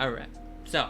Alright, so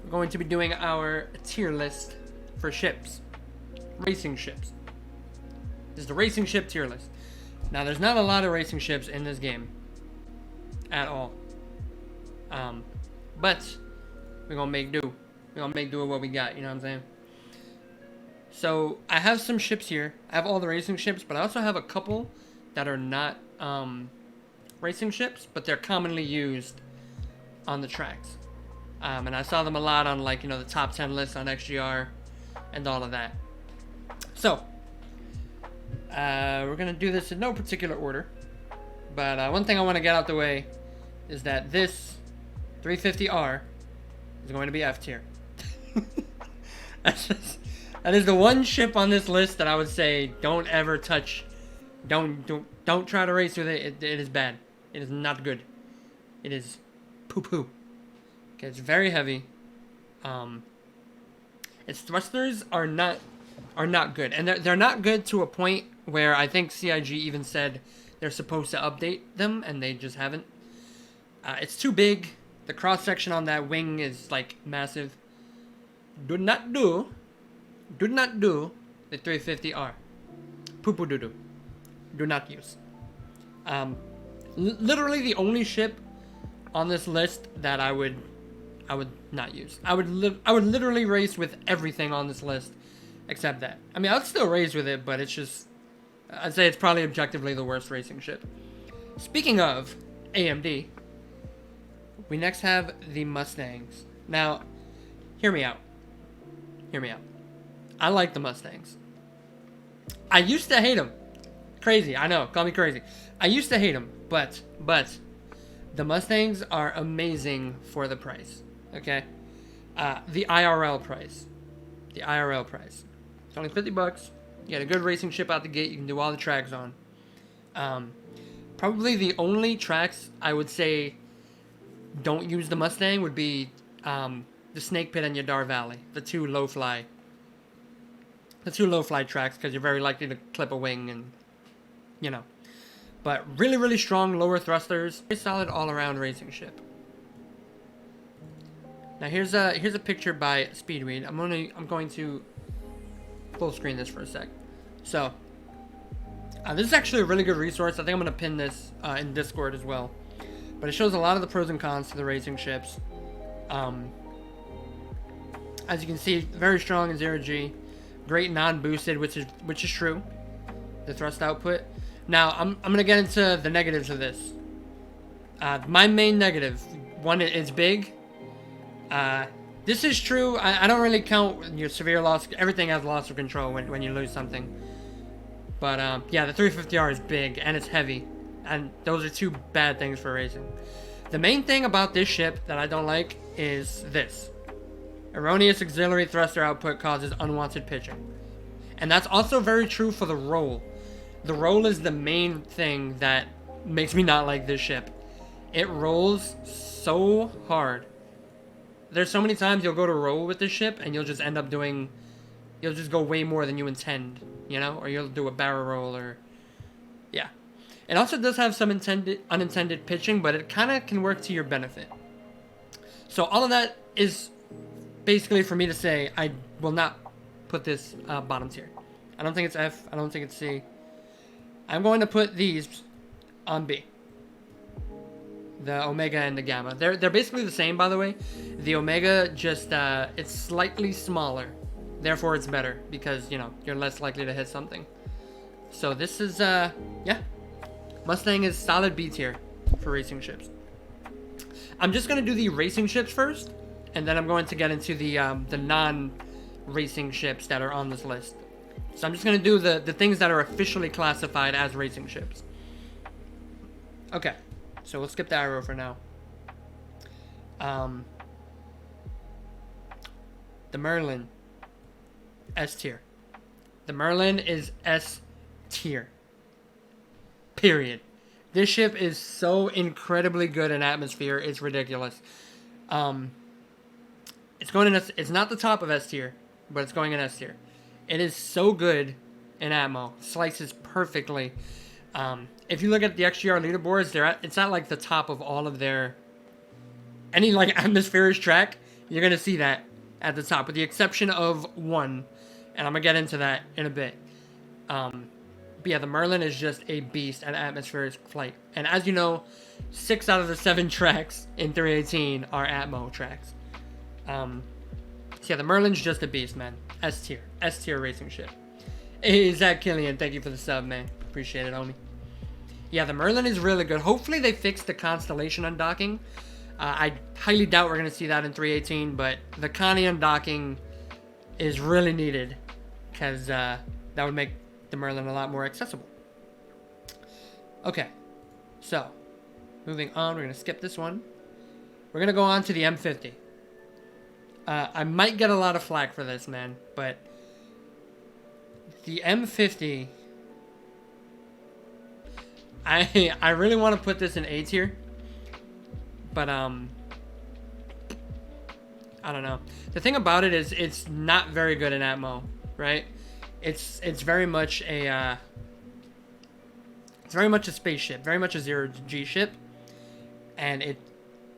we're going to be doing our tier list for ships. Racing ships. This is the racing ship tier list. Now, there's not a lot of racing ships in this game. At all. But we're gonna make do. We're gonna make do with what we got, you know what I'm saying? So, I have some ships here. I have all the racing ships, but I also have a couple that are not racing ships, but they're commonly used on the tracks. And I saw them a lot on, like, you know, the top 10 lists on XGR and all of that. So, we're going to do this in no particular order. But one thing I want to get out the way is that this 350R is going to be F tier. That is the one ship on this list that I would say don't ever touch. Don't try to race with it. It is bad. It is not good. It is poo-poo. Okay, it's very heavy. Its thrusters are not good, and they're not good to a point where I think CIG even said they're supposed to update them, and they just haven't. It's too big. The cross section on that wing is like massive. Do not do the 350R. Poo-poo doo-doo. Do not use. Literally the only ship on this list that I would not use. I would literally race with everything on this list except that. I mean, I'd still race with it, but it's just, I'd say it's probably objectively the worst racing ship. Speaking of AMD, we next have the Mustangs. Now, hear me out. I like the Mustangs. I used to hate them. Crazy, I know, call me crazy. I used to hate them, but the Mustangs are amazing for the price. Okay, the IRL price. It's only $50. You get a good racing ship out the gate. You can do all the tracks on. Probably the only tracks I would say don't use the Mustang would be the Snake Pit and Yadar Valley, the two low fly tracks, because you're very likely to clip a wing and, you know. But really, really strong lower thrusters. Very solid all-around racing ship. Now here's a picture by Speedweed. I'm going to full screen this for a sec. So this is actually a really good resource. I think I'm gonna pin this in Discord as well. But it shows a lot of the pros and cons to the racing ships. As you can see, very strong in 0G. Great non-boosted, which is true. The thrust output. Now, I'm going to get into the negatives of this. My main negative, one, it's big. This is true. I don't really count your severe loss. Everything has loss of control when you lose something. But, yeah, the 350R is big, and it's heavy. And those are two bad things for racing. The main thing about this ship that I don't like is this. Erroneous auxiliary thruster output causes unwanted pitching. And that's also very true for the roll. The roll is the main thing that makes me not like this ship. It rolls so hard. There's so many times you'll go to roll with this ship and you'll just end up doing... You'll just go way more than you intend, you know? Or you'll do a barrel roll or... Yeah. It also does have some unintended pitching, but it kind of can work to your benefit. So all of that is basically for me to say I will not put this bottom tier. I don't think it's F. I don't think it's C. I'm going to put these on B. The Omega and the Gamma. They're basically the same, by the way. The Omega just it's slightly smaller. Therefore, it's better because, you know, you're less likely to hit something. So this is yeah. Mustang is solid B tier for racing ships. I'm just going to do the racing ships first, and then I'm going to get into the non-racing ships that are on this list. So I'm just going to do the things that are officially classified as racing ships. Okay, so we'll skip the arrow for now. The Merlin, S tier. The Merlin is S tier. Period. This ship is so incredibly good in atmosphere. It's ridiculous. It's going in. It's not the top of S tier, but it's going in S tier. It is so good in atmo. Slices perfectly. If you look at the XGR leaderboards, it's at like the top of all of their any like atmospheric track, you're gonna see that at the top, with the exception of one, and I'm gonna get into that in a bit. But yeah, the Merlin is just a beast at atmospheric flight, and as you know, 6 out of the 7 tracks in 318 are Atmo tracks. So yeah, the Merlin's just a beast, man. S tier racing ship. Hey, Zach Killian, thank you for the sub, man. Appreciate it, homie. Yeah, the Merlin is really good. Hopefully they fix the Constellation undocking. I highly doubt we're going to see that in 318, but the Connie undocking is really needed, because that would make the Merlin a lot more accessible. Okay, so moving on, we're going to skip this one. We're going to go on to the M50. I might get a lot of flack for this, man, but the M50, I really want to put this in A tier, but I don't know. The thing about it is it's not very good in Atmo, right? It's very much a spaceship, very much a 0G ship, and it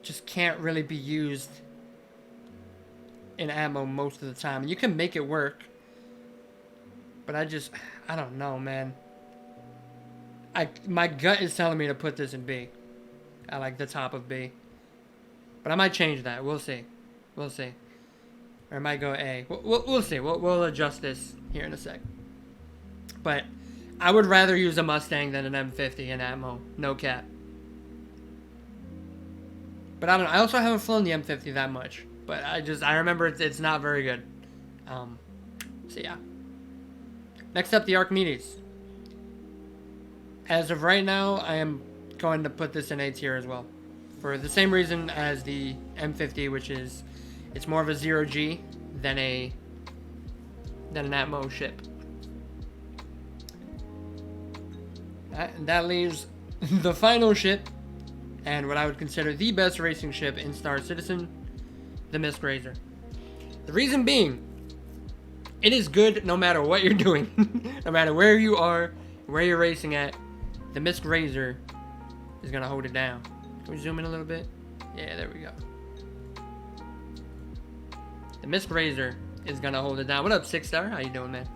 just can't really be used in Atmo most of the time. You can make it work, but I don't know, man. My gut is telling me to put this in B. I like the top of B, but I might change that. We'll see. Or I might go A. We'll see. We'll adjust this here in a sec. But I would rather use a Mustang than an M50 in Atmo. No cap. But I don't know. I also haven't flown the M50 that much. But I remember it's not very good. So yeah. Next up, the Archimedes. As of right now, I am going to put this in A tier as well. For the same reason as the M50, which is it's more of a 0G than an Atmo ship. That leaves the final ship, and what I would consider the best racing ship in Star Citizen, the Mist Razor. The reason being, it is good no matter what you're doing. No matter where you are, where you're racing at, the Mist Razor is going to hold it down. Can we zoom in a little bit? Yeah, there we go. The Mist Razor is going to hold it down. What up, 6-star? How you doing, man?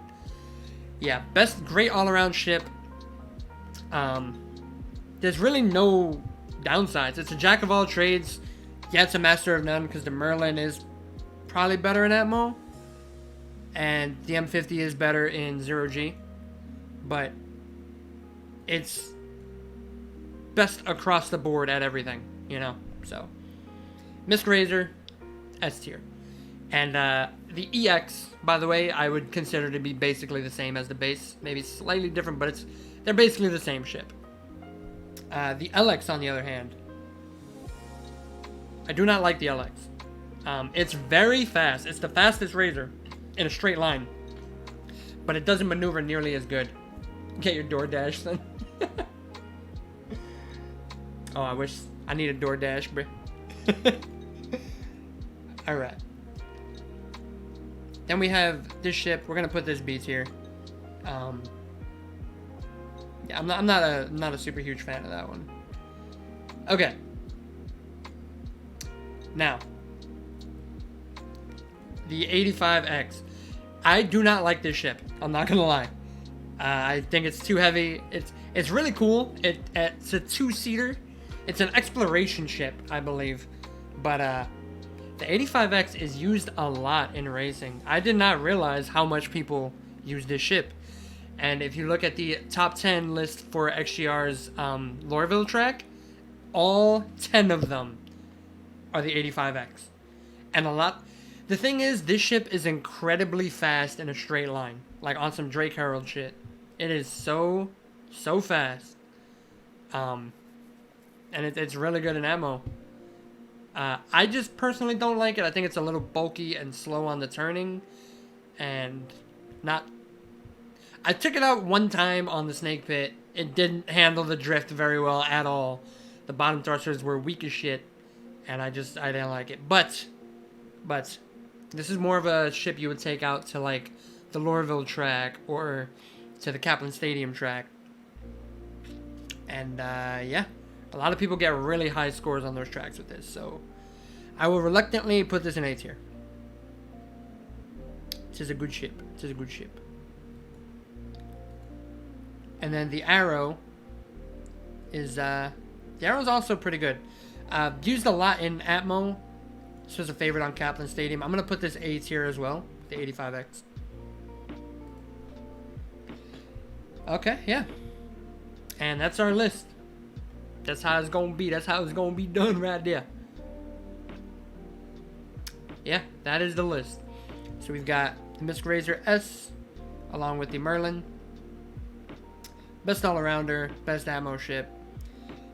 Yeah, great all-around ship. There's really no downsides. It's a jack of all trades. Yeah, it's a master of none, because the Merlin is probably better in Atmo, and the M50 is better in 0G, but it's best across the board at everything, you know? So, Mist Razor, S tier. And the EX, by the way, I would consider to be basically the same as the base. Maybe slightly different, but they're basically the same ship. The LX, on the other hand, I do not like the LX. It's very fast. It's the fastest Razor in a straight line, but it doesn't maneuver nearly as good. Get your DoorDash, son. Oh, I need a DoorDash, bro. Alright. Then we have this ship. We're gonna put this B tier. Yeah, I'm not a super huge fan of that one. Okay. Now, the 85X. I do not like this ship. I'm not gonna lie. I think it's too heavy. It's really cool. It's a 2-seater. It's an exploration ship, I believe. But the 85X is used a lot in racing. I did not realize how much people use this ship. And if you look at the top 10 list for XGR's Lorville track, all 10 of them are the 85X. And the thing is, this ship is incredibly fast in a straight line. Like on some Drake Herald shit. It is so fast. And it's really good in Atmo. I just personally don't like it. I think it's a little bulky and slow on the turning. And I took it out one time on the Snake Pit. It didn't handle the drift very well at all. The bottom thrusters were weak as shit. And I didn't like it. But this is more of a ship you would take out to like the Lorville track or to the Kaplan Stadium track. And yeah, a lot of people get really high scores on those tracks with this. So I will reluctantly put this in A tier. It is a good ship. It is a good ship. And then the Arrow is the Arrow's also pretty good. Used a lot in Atmo. This was a favorite on Kaplan Stadium. I'm gonna put this A tier as well, the 85X. Okay, yeah. And that's our list. That's how it's gonna be. That's how it's gonna be done right there. Yeah, that is the list. So we've got the Mystic Razor S, along with the Merlin. Best all-arounder, best ammo ship.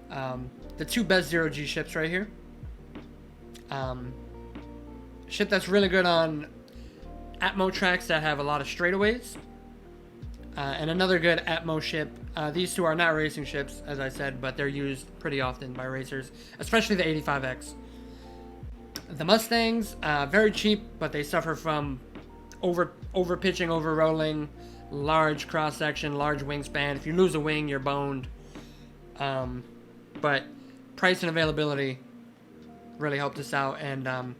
The two best 0G ships right here. Ship that's really good on Atmo tracks that have a lot of straightaways. And another good Atmo ship. These two are not racing ships, as I said, but they're used pretty often by racers, especially the 85X. The Mustangs, very cheap, but they suffer from over pitching, over rolling, large cross section, large wingspan. If you lose a wing, you're boned. But price and availability really helped us out, and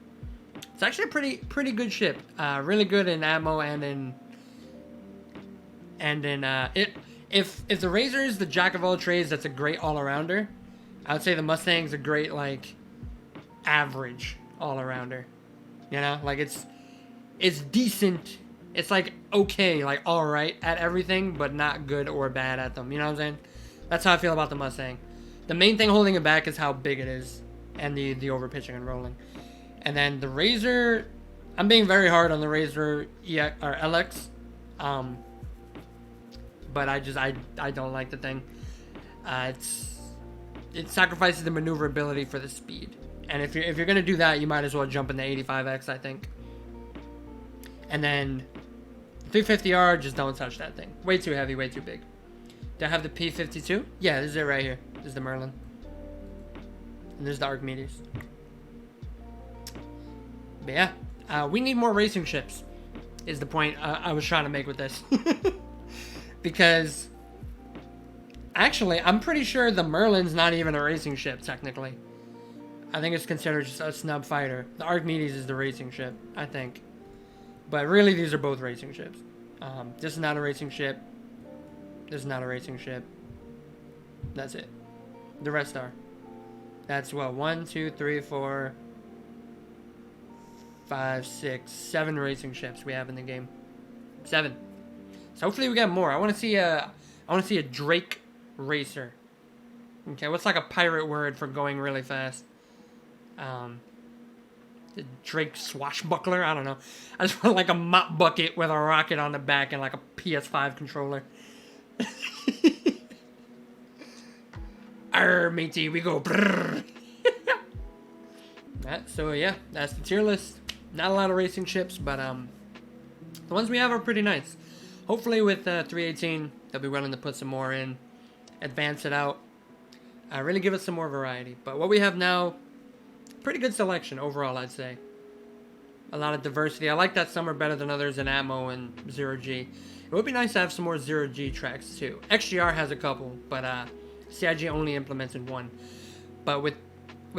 it's actually a pretty good ship. Really good in ammo and in it. If the Razor is the jack of all trades, that's a great all-arounder. I would say the Mustang's a great, like, average all-arounder. You know, like it's decent. It's like okay, like all right at everything, but not good or bad at them. You know what I'm saying? That's how I feel about the Mustang. The main thing holding it back is how big it is and the over pitching and rolling. And then the Razor, I'm being very hard on the Razor EX or LX. But I don't like the thing. It sacrifices the maneuverability for the speed. And if you're gonna do that, you might as well jump in the 85X, I think. And then 350R, just don't touch that thing. Way too heavy, way too big. Do I have the P52? Yeah, this is it right here. This is the Merlin. And this is the Archimedes. But yeah, we need more racing ships, is the point I was trying to make with this. Because, actually, I'm pretty sure the Merlin's not even a racing ship, technically. I think it's considered just a snub fighter. The Archimedes is the racing ship, I think. But really, these are both racing ships. This is not a racing ship. This is not a racing ship. That's it. The rest are. That's, well, 1, 2, 3, 4, 5, 6, 7 racing ships we have in the game. 7. So hopefully we get more. I want to see a Drake racer. Okay, what's like a pirate word for going really fast? The Drake swashbuckler? I don't know. I just want like a mop bucket with a rocket on the back and like a PS5 controller. Arr, matey, we go. So yeah, that's the tier list. Not a lot of racing ships, but the ones we have are pretty nice. Hopefully with 318, they'll be willing to put some more in, advance it out, really give us some more variety. But what we have now, pretty good selection overall, I'd say. A lot of diversity. I like that some are better than others in ammo and 0G. It would be nice to have some more 0G tracks too. XGR has a couple, but CIG only implemented one. But with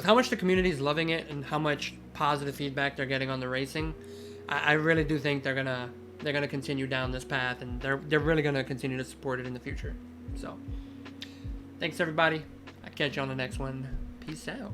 how much the community is loving it and how much positive feedback they're getting on the racing, I really do think they're gonna continue down this path, and they're really gonna continue to support it in the future. So, thanks everybody. I'll catch you on the next one. Peace out.